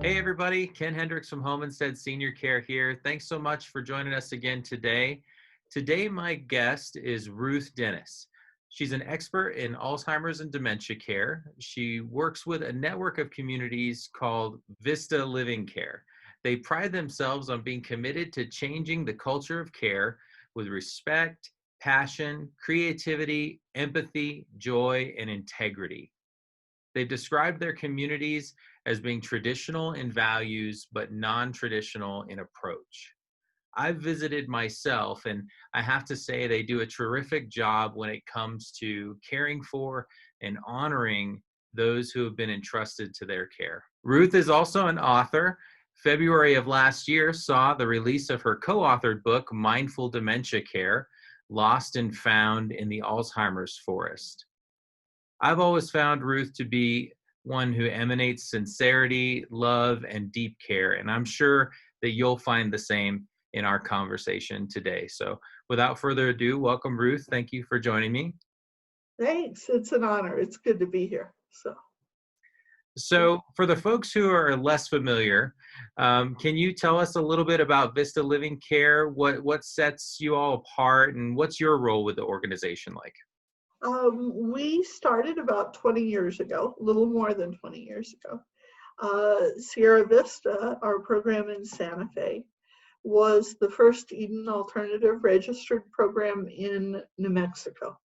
Hey everybody, Ken Hendricks from Home Instead Senior Care here. Thanks so much for joining us again today. Today my guest is Ruth Dennis. She's an expert in Alzheimer's and dementia care. She works with a network of communities called Vista Living Care. They pride themselves on being committed to changing the culture of care with respect, passion, creativity, empathy, joy, and integrity. They've described their communities as being traditional in values, but non-traditional in approach. I've visited myself, and I have to say they do a terrific job when it comes to caring for and honoring those who have been entrusted to their care. Ruth is also an author. February of last year saw the release of her co-authored book, Mindful Dementia Care, Lost and Found in the Alzheimer's Forest. I've always found Ruth to be one who emanates sincerity, love, and deep care. And I'm sure that you'll find the same in our conversation today. So without further ado, welcome, Ruth. Thank you for joining me. Thanks. It's an honor. It's good to be here. So for the folks who are less familiar, can you tell us a little bit about Vista Living Care? What sets you all apart, and what's your role with the organization like? We started about 20 years ago, a little more than 20 years ago. Sierra Vista, our program in Santa Fe, was the first Eden Alternative registered program in New Mexico.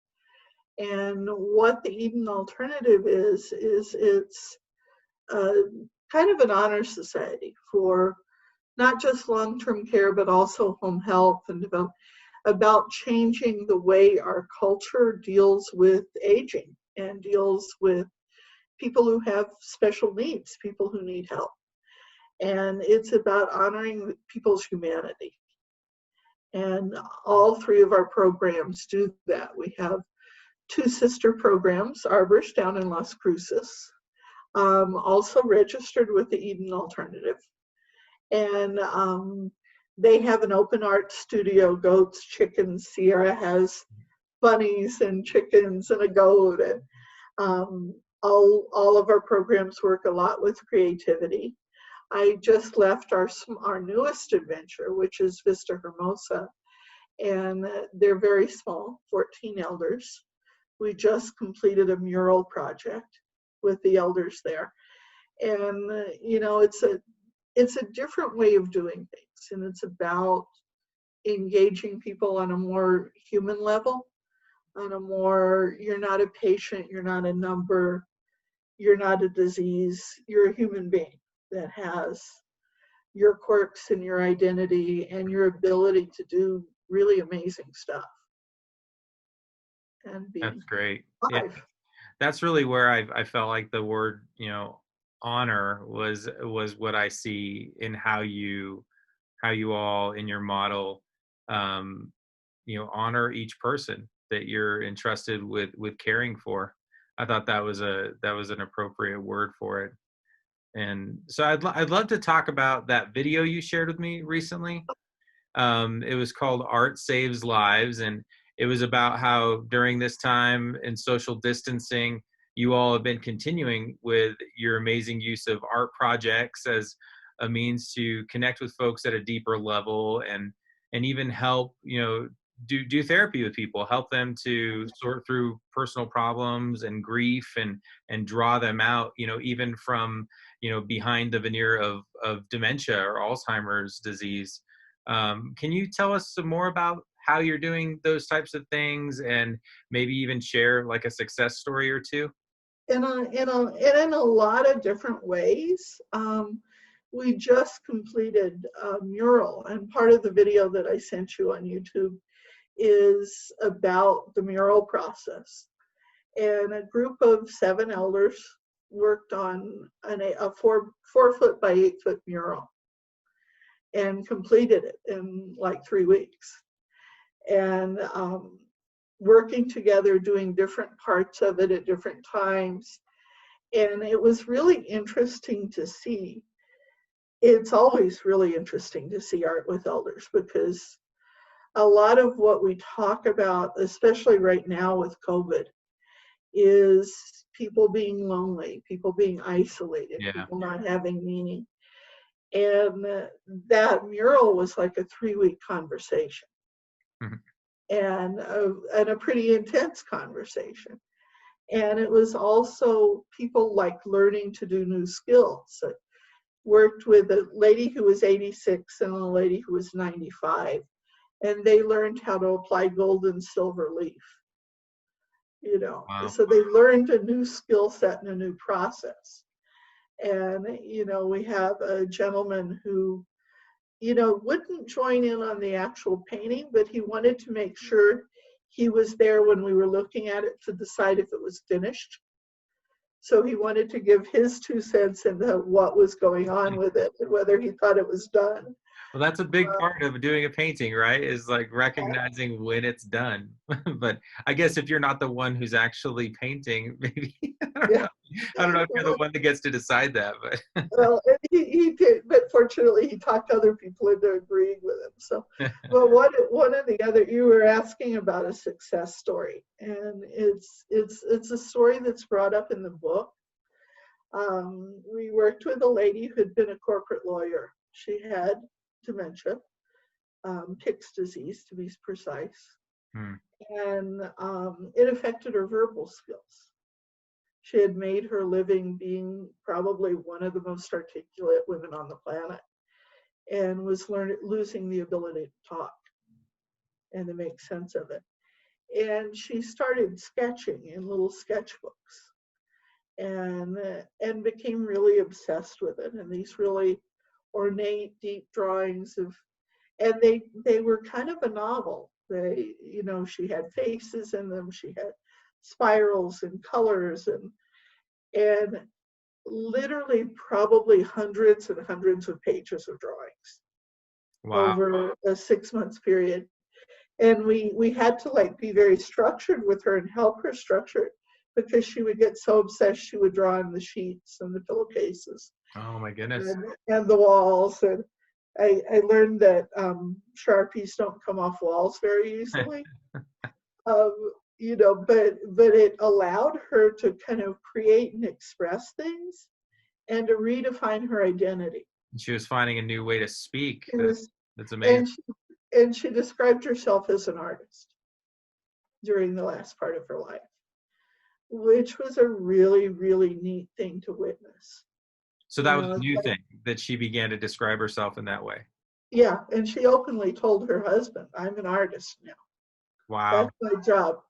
And what the Eden Alternative is it's kind of an honor society for not just long-term care, but also home health and development, about changing the way our culture deals with aging and deals with people who have special needs, people who need help. And it's about honoring people's humanity. And all three of our programs do that. We have two sister programs, Arbors down in Las Cruces, also registered with the Eden Alternative. And they have an open art studio, goats, chickens. Sierra has bunnies and chickens and a goat. And all of our programs work a lot with creativity. I just left our newest adventure, which is Vista Hermosa, and they're very small, 14 elders. We just completed a mural project with the elders there. And, it's a different way of doing things, and it's about engaging people on a more human level, on a more, you're not a patient, you're not a number, you're not a disease, you're a human being that has your quirks and your identity and your ability to do really amazing stuff. And That's great. alive. Yeah, that's really where I felt like the word, honor was what I see in how you all in your model, honor each person that you're entrusted with caring for. I thought that was an appropriate word for it. And so I'd love to talk about that video you shared with me recently. It was called Art Saves Lives, and it was about how during this time in social distancing, you all have been continuing with your amazing use of art projects as a means to connect with folks at a deeper level and even help, do therapy with people, help them to sort through personal problems and grief and draw them out, even from, behind the veneer of dementia or Alzheimer's disease. Can you tell us some more about how you're doing those types of things, and maybe even share like a success story or two? In a lot of different ways. We just completed a mural, and part of the video that I sent you on YouTube is about the mural process. And a group of 7 elders worked on a 4-foot by 8-foot mural and completed it in like 3 weeks. And working together, doing different parts of it at different times. And it was really interesting to see. It's always really interesting to see art with elders, because a lot of what we talk about, especially right now with COVID, is people being lonely, people being isolated, people not having meaning. And that mural was like a 3-week conversation, Mhm. and a pretty intense conversation. And it was also people like learning to do new skills. I worked with a lady who was 86 and a lady who was 95, and they learned how to apply gold and silver leaf, Wow. so they learned a new skill set and a new process. And we have a gentleman who wouldn't join in on the actual painting, but he wanted to make sure he was there when we were looking at it to decide if it was finished. So he wanted to give his 2 cents into what was going on with it and whether he thought it was done. Well, that's a big Uh, part of doing a painting, right? Is like recognizing when it's done. But I guess if you're not the one who's actually painting, maybe I don't yeah. know. I don't know if you're the one that gets to decide that, but Well, and he did, but fortunately, he talked other people into agreeing with him. So, but one of the other, you were asking about a success story, and it's a story that's brought up in the book. We worked with a lady who had been a corporate lawyer. She had dementia, Pick's disease to be precise, Hmm. and it affected her verbal skills. She had made her living being probably one of the most articulate women on the planet, and was losing the ability to talk and to make sense of it. And she started sketching in little sketchbooks, and became really obsessed with it. And these really ornate, deep drawings and they were kind of a novel. She had faces in them. She had spirals and colors and literally probably hundreds and hundreds of pages of drawings Wow. over a 6 month period. And we had to like be very structured with her and help her structure it, because she would get so obsessed she would draw on the sheets and the pillowcases Oh my goodness. and the walls. And I learned that Sharpies don't come off walls very easily. But it allowed her to kind of create and express things and to redefine her identity. She was finding a new way to speak. It was, That's amazing. and she described herself as an artist during the last part of her life, which was a really, really neat thing to witness. So that was a new thing that she began to describe herself in that way. Yeah, and she openly told her husband, "I'm an artist now. Wow. That's my job."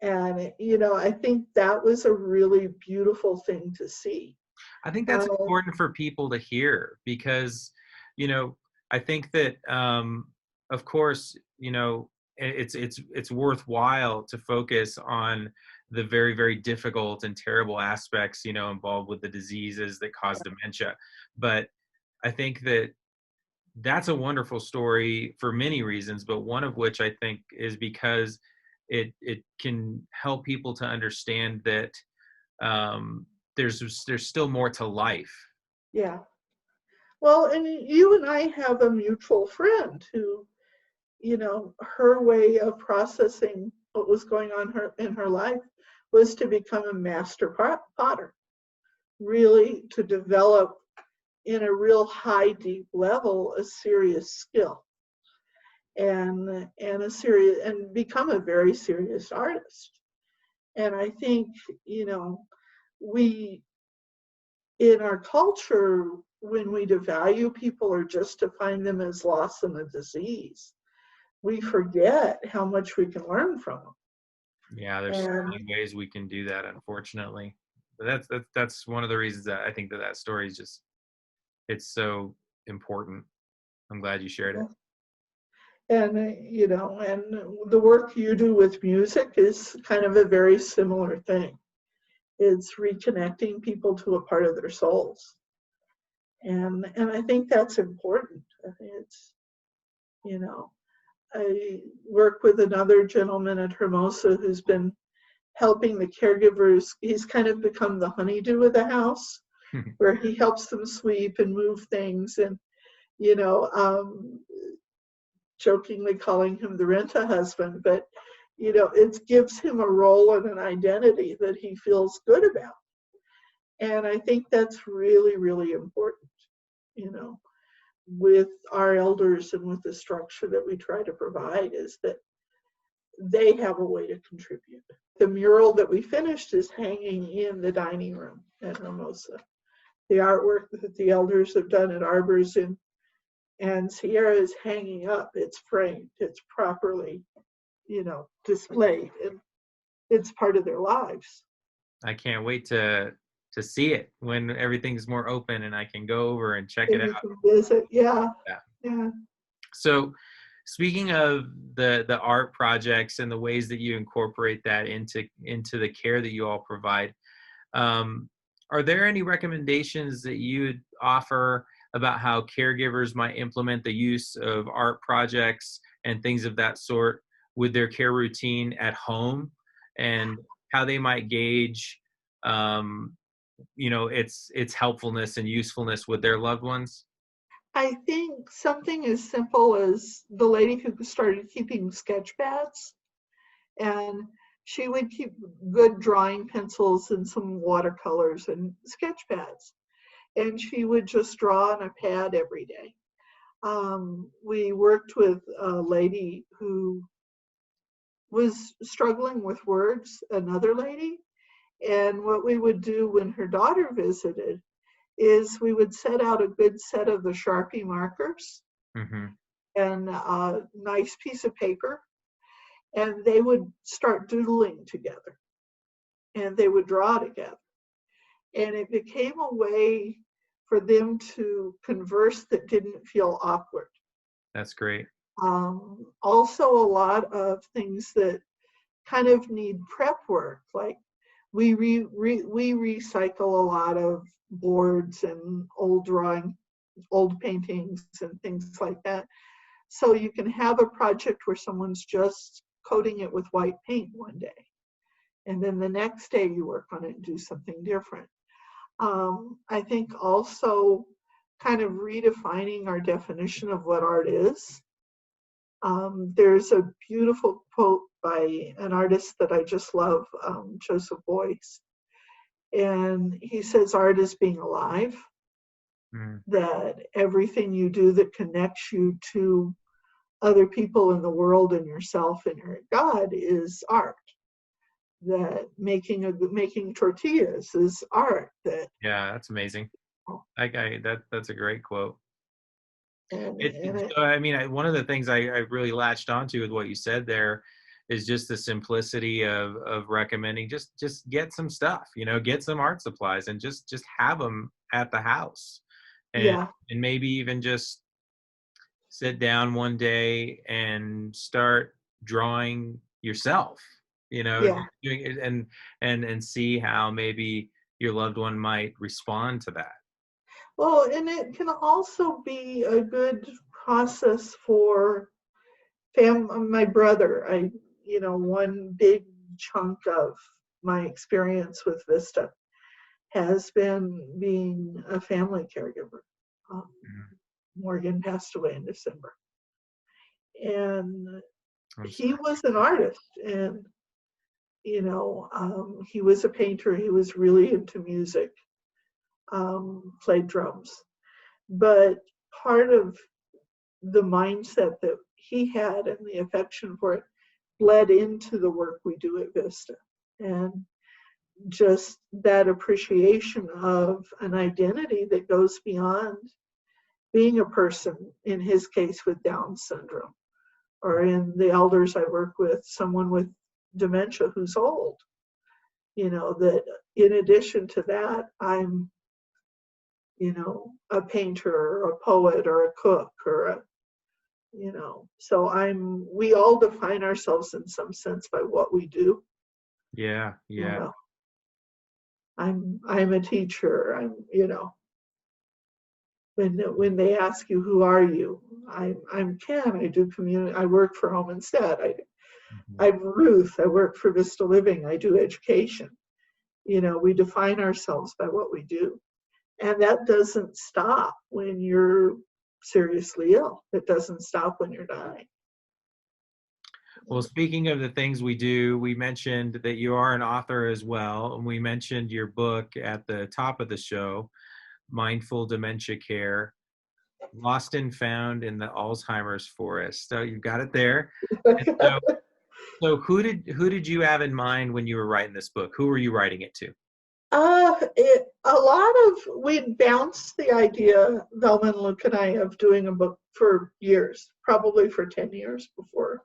And I think that was a really beautiful thing to see. I think that's Uh, important for people to hear because, you know, I think that, of course, it's worthwhile to focus on the very, very difficult and terrible aspects, involved with the diseases that cause dementia. But I think that that's a wonderful story for many reasons, but one of which I think is because it can help people to understand that there's still more to life. yeah. Well, and you and I have a mutual friend who, her way of processing what was going on in her life was to become a master potter, really to develop in a real high, deep level a serious skill and become a very serious artist. And I think, we in our culture, when we devalue people or just define them as lost in a disease, we forget how much we can learn from them. Yeah, there's so And many ways we can do that, unfortunately. But that's one of the reasons that I think that story is just it's so important. I'm glad you shared it. and the work you do with music is kind of a very similar thing. It's reconnecting people to a part of their souls. And I think that's important. I think it's, I work with another gentleman at Hermosa who's been helping the caregivers. He's kind of become the honeydew of the house, where he helps them sweep and move things, and you know, um, jokingly calling him the rent-a-husband, but it gives him a role and an identity that he feels good about. And I think that's really, really important. you know, with our elders and with the structure that we try to provide is that they have a way to contribute. The mural that we finished is hanging in the dining room at Hermosa. The artwork that the elders have done at Arbors and Sierra is hanging up. It's framed. It's properly, displayed, and it's part of their lives. I can't wait to see it when everything's more open and I can go over and check it And out. you can visit. Yeah. Yeah. Yeah. So speaking of the art projects and the ways that you incorporate that into the care that you all provide, are there any recommendations that you would offer about how caregivers might implement the use of art projects and things of that sort with their care routine at home, and how they might gauge its helpfulness and usefulness with their loved ones? I think something as simple as the lady who started keeping sketch pads, and she would keep good drawing pencils and some watercolors and sketch pads, and she would just draw on a pad every day. We worked with a lady who was struggling with words, another lady, and what we would do when her daughter visited is we would set out a good set of the Sharpie markers Mm-hmm. and a nice piece of paper, and they would start doodling together and they would draw together. And it became a way for them to converse that didn't feel awkward. That's great. Also, a lot of things that kind of need prep work, like we recycle a lot of boards and old paintings and things like that. So you can have a project where someone's just coating it with white paint one day, and then the next day you work on it and do something different. I think also kind of redefining our definition of what art is. There's a beautiful quote by an artist that I just love, Joseph Beuys, and he says art is being alive, that everything you do that connects you to other people in the world and yourself and your God is art. That making tortillas is art. That Yeah, that's amazing. That's a great quote. and One of the things I really latched onto with what you said there is just the simplicity of recommending just get some stuff, get some art supplies and just have them at the house, and yeah, maybe even just sit down one day and start drawing yourself, yeah. doing it, and see how maybe your loved one might respond to that. Well, and it can also be a good process for my brother. One big chunk of my experience with Vista has been being a family caregiver. Morgan passed away in December, and he was an artist, and he was a painter. He was really into music, played drums, but part of the mindset that he had and the affection for it bled into the work we do at Vista. And just that appreciation of an identity that goes beyond being a person, in his case with Down syndrome, or in the elders I work with, someone with dementia who's old. That in addition to that, I'm, a painter or a poet or a cook or so we all define ourselves in some sense by what we do. Yeah. I'm a teacher. When they ask you who are you, I'm Ken. I do community. I work for Home Instead. I'm Ruth. I work for Vista Living. I do education. We define ourselves by what we do, and that doesn't stop when you're seriously ill. It doesn't stop when you're dying. Well, speaking of the things we do, we mentioned that you are an author as well, and we mentioned your book at the top of the show, Mindful Dementia Care. Lost and Found in the Alzheimer's Forest. So you got it there. And so who did you have in mind when you were writing this book? Who were you writing it to? We'd bounced the idea, Velma and Luke and I, of doing a book for years, probably for 10 years before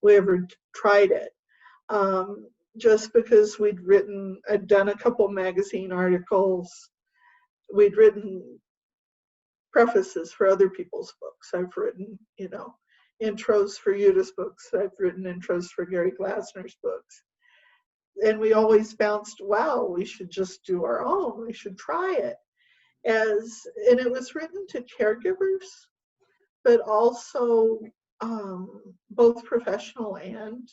we ever tried it. Just because I'd done a couple magazine articles, we'd written prefaces for other people's books. I've written, intros for Yuda's books. I've written intros for Gary Glasner's books. And we always bounced, wow, we should just do our own. We should try it. And it was written to caregivers, but also both professional and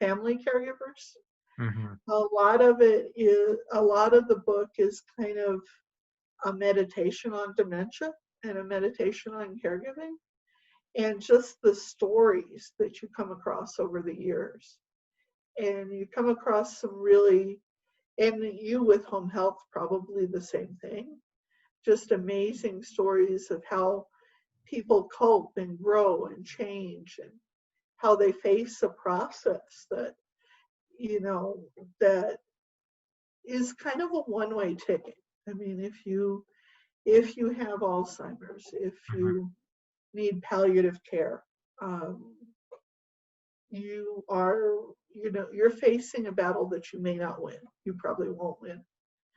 family caregivers. Mm-hmm. A lot of the book is kind of a meditation on dementia and a meditation on caregiving, and just the stories that you come across over the years. And you come across some really, and you with home health, probably the same thing, just amazing stories of how people cope and grow and change, and how they face a process that, that is kind of a one-way ticket. I mean, if you have Alzheimer's, if you need palliative care, you're facing a battle that you may not win. You probably won't win.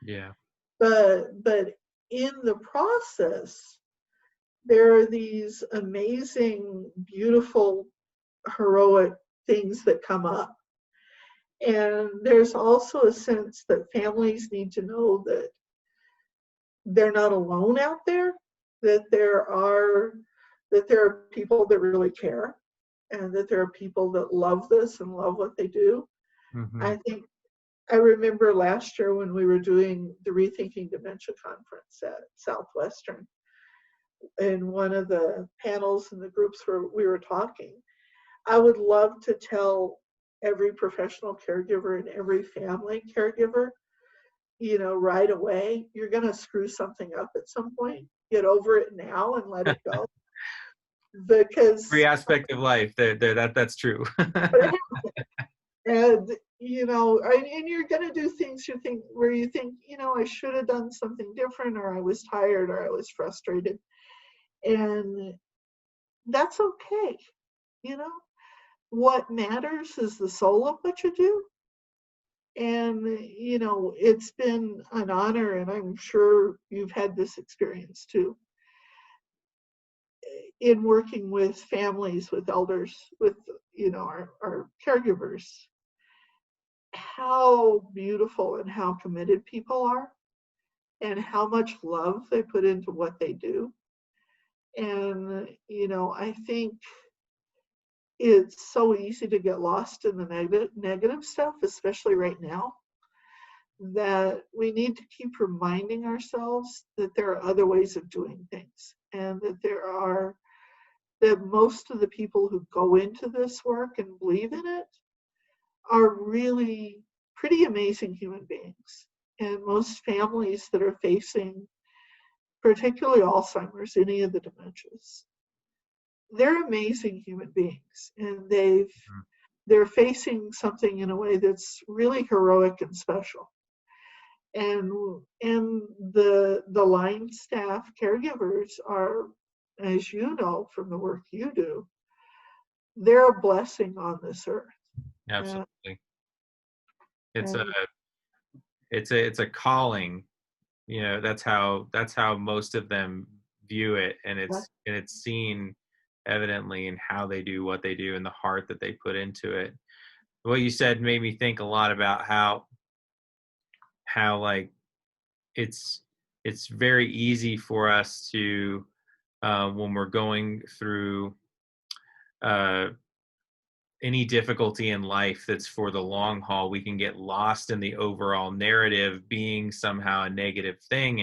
Yeah. But in the process, there are these amazing, beautiful, heroic things that come up. And there's also a sense that families need to know that they're not alone out there, that there are people that really care, and that there are people that love this and love what they do. Mm-hmm. I remember last year when we were doing the Rethinking Dementia conference at Southwestern, in one of the panels and the groups where we were talking, I would love to tell every professional caregiver and every family caregiver, right away, you're going to screw something up at some point. Get over it now and let it go. Because every aspect of life, that's true. and you're going to do things where you think, I should have done something different, or I was tired, or I was frustrated. And that's okay. What matters is the soul of what you do. And, it's been an honor, and I'm sure you've had this experience too, in working with families, with elders, with, our caregivers, how beautiful and how committed people are, and how much love they put into what they do. And, I think it's so easy to get lost in the negative stuff, especially right now, that we need to keep reminding ourselves that there are other ways of doing things, and that most of the people who go into this work and believe in it are really pretty amazing human beings. And most families that are facing, particularly Alzheimer's, any of the dementias, they're amazing human beings, and they're facing something in a way that's really heroic and special. And the line staff caregivers are, as you know from the work you do, they're a blessing on this earth. Absolutely. It's And a calling. That's how most of them view it, and it's seen evidently in how they do what they do and the heart that they put into it. What you said made me think a lot about how like it's very easy for us to when we're going through any difficulty in life that's for the long haul, we can get lost in the overall narrative being somehow a negative thing,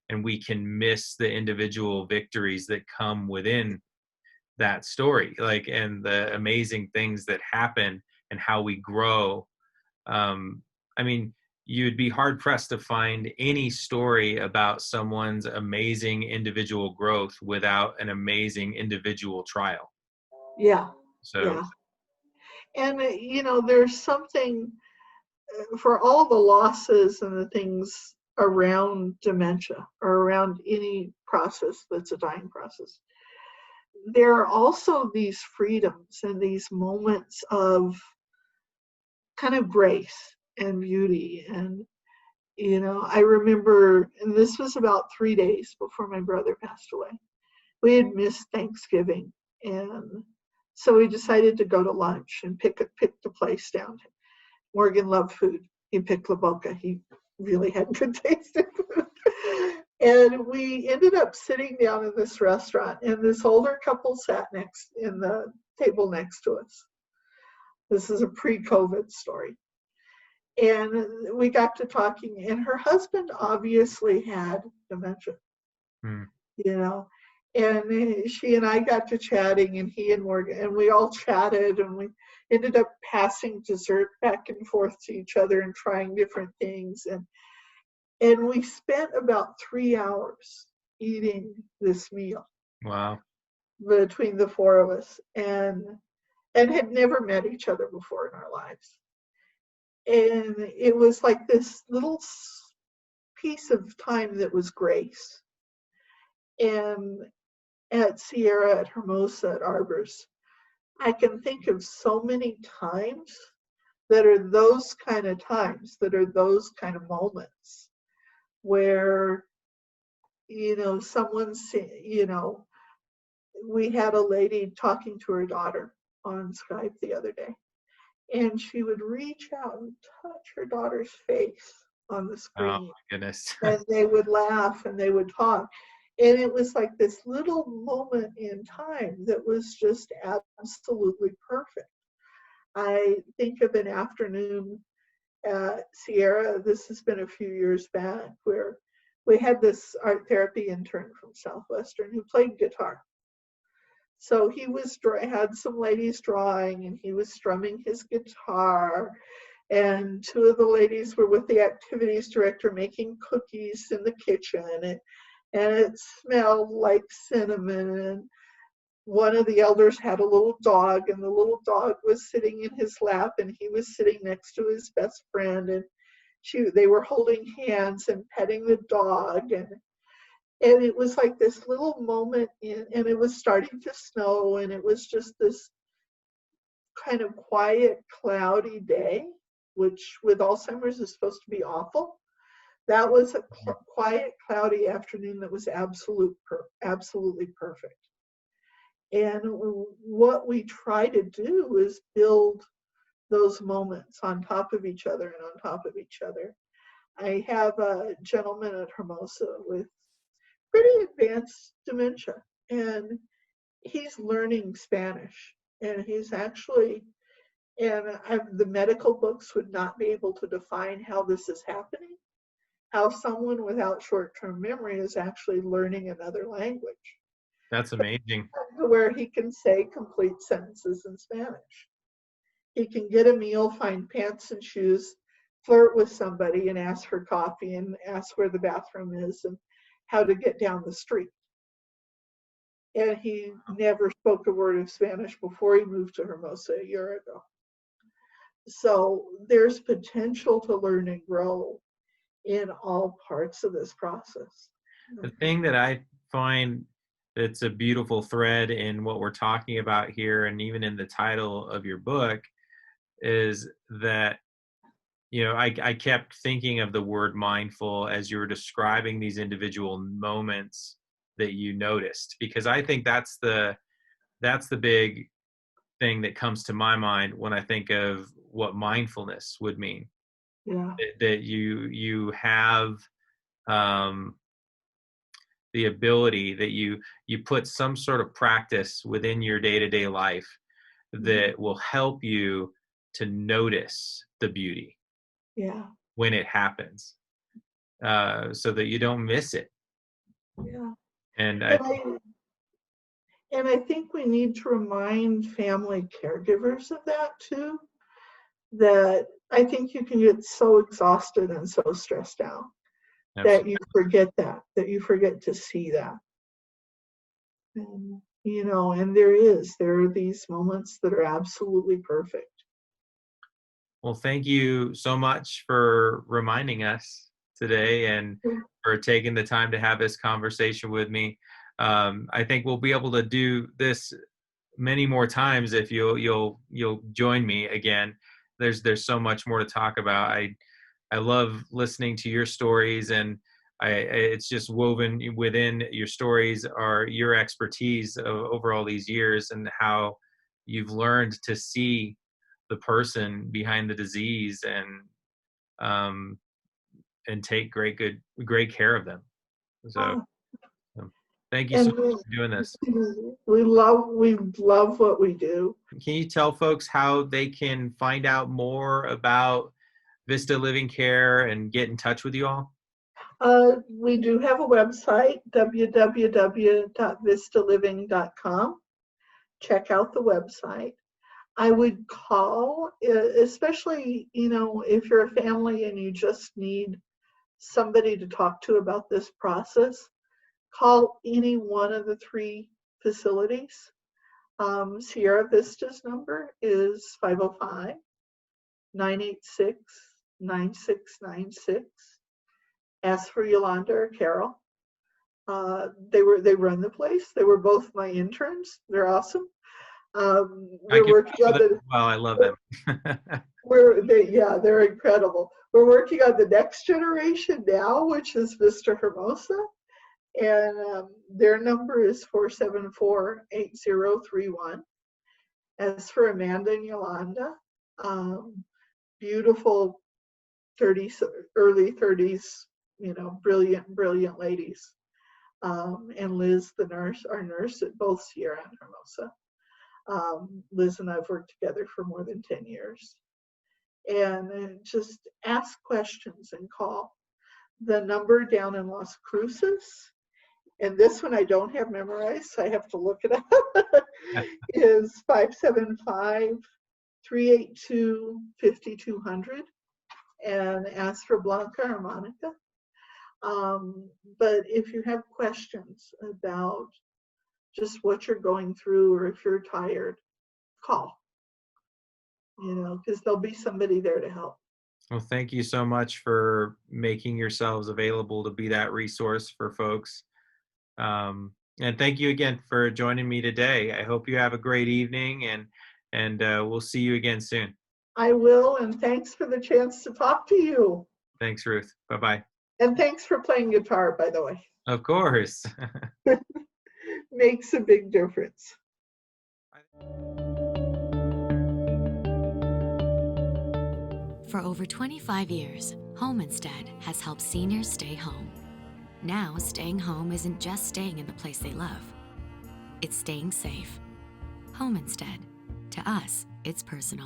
and we can miss the individual victories that come within that story, like, and the amazing things that happen and how we grow. I mean, you'd be hard pressed to find any story about someone's amazing individual growth without an amazing individual trial. Yeah, So, yeah. And, there's something for all the losses and the things around dementia or around any process that's a dying process. There are also these freedoms and these moments of kind of grace and beauty. And, I remember, and this was about 3 days before my brother passed away. We had missed Thanksgiving. And so we decided to go to lunch and pick the place down. Morgan loved food. He picked La Boca. He really had good taste in food. And we ended up sitting down in this restaurant, and this older couple sat in the table next to us. This is a pre-COVID story. And we got to talking, and her husband obviously had dementia, hmm. you know. And she and I got to chatting, and he and Morgan, and we all chatted, and we ended up passing dessert back and forth to each other and trying different things. And we spent about 3 hours eating this meal. Wow. Between the four of us, and had never met each other before in our lives. And it was like this little piece of time that was grace. And at Sierra, at Hermosa, at Arbors, I can think of so many times that are those kind of times, that are those kind of moments where, someone's, we had a lady talking to her daughter on Skype the other day, and she would reach out and touch her daughter's face on the Oh screen, my goodness. and they would laugh and they would talk. And it was like this little moment in time that was just absolutely perfect. I think of an afternoon at Sierra, this has been a few years back, where we had this art therapy intern from Southwestern who played guitar. So he had some ladies drawing, and he was strumming his guitar, and two of the ladies were with the activities director making cookies in the kitchen, and it smelled like cinnamon. And one of the elders had a little dog, and the little dog was sitting in his lap, and he was sitting next to his best friend, and they were holding hands and petting the dog. And it was like this little moment, and it was starting to snow, and it was just this kind of quiet, cloudy day, which with Alzheimer's is supposed to be awful. That was a quiet, cloudy afternoon that was absolutely perfect. And what we try to do is build those moments on top of each other and on top of each other. I have a gentleman at Hermosa with pretty advanced dementia, and he's learning Spanish, and he's actually, the medical books would not be able to define how this is happening, how someone without short-term memory is actually learning another language. That's amazing. Where he can say complete sentences in Spanish. He can get a meal, find pants and shoes, flirt with somebody and ask for coffee and ask where the bathroom is and how to get down the street. And he never spoke a word of Spanish before he moved to Hermosa a year ago. So there's potential to learn and grow in all parts of this process. The thing that I find that's a beautiful thread in what we're talking about here, and even in the title of your book, is that, I kept thinking of the word mindful as you were describing these individual moments that you noticed, because I think that's the big thing that comes to my mind when I think of what mindfulness would mean. Yeah. That you have the ability, that you put some sort of practice within your day-to-day life that will help you to notice the beauty when it happens, so that you don't miss it. Yeah. And I think we need to remind family caregivers of that too, that I think you can get so exhausted and so stressed out that Absolutely. you forget that you forget to see that. And, and there are these moments that are absolutely perfect. Well, thank you so much for reminding us today and for taking the time to have this conversation with me. I think we'll be able to do this many more times if you'll join me again. There's so much more to talk about. I love listening to your stories, and it's just woven within your stories are your expertise over all these years and how you've learned to see the person behind the disease um, and take great care of them. So Uh, um, thank you so and much for doing this. we love what we do. Can you tell folks how they can find out more about Vista Living Care and get in touch with you all? We do have a website, www.vistaliving.com. Check out the website. I would call, especially, if you're a family and you just need somebody to talk to about this process, call any one of the three facilities. Sierra Vista's number is 505-986-9696. Ask for Yolanda or Carol. They run the place. They were both my interns. They're awesome. I We're can working vouch for on them the as well. I love them. they're incredible. We're working on the next generation now, which is Vista Hermosa, and their number is 474-8031. As for Amanda and Yolanda, beautiful 30s, early 30s, brilliant ladies. And Liz, the nurse, our nurse at both Sierra and Hermosa. Liz and I've worked together for more than 10 years. And just ask questions and call. The number down in Las Cruces, and this one I don't have memorized, so I have to look it up, is 575-382-5200, and ask for Blanca or Monica. But if you have questions about just what you're going through, or if you're tired, call, because there'll be somebody there to help. Well, thank you so much for making yourselves available to be that resource for folks. And thank you again for joining me today. I hope you have a great evening, and we'll see you again soon. I will, and thanks for the chance to talk to you. Thanks, Ruth. Bye-bye. And thanks for playing guitar, by the way. Of course. Makes a big difference. For over 25 years, Home Instead has helped seniors stay home. Now, staying home isn't just staying in the place they love. It's staying safe. Home Instead. To us, it's personal.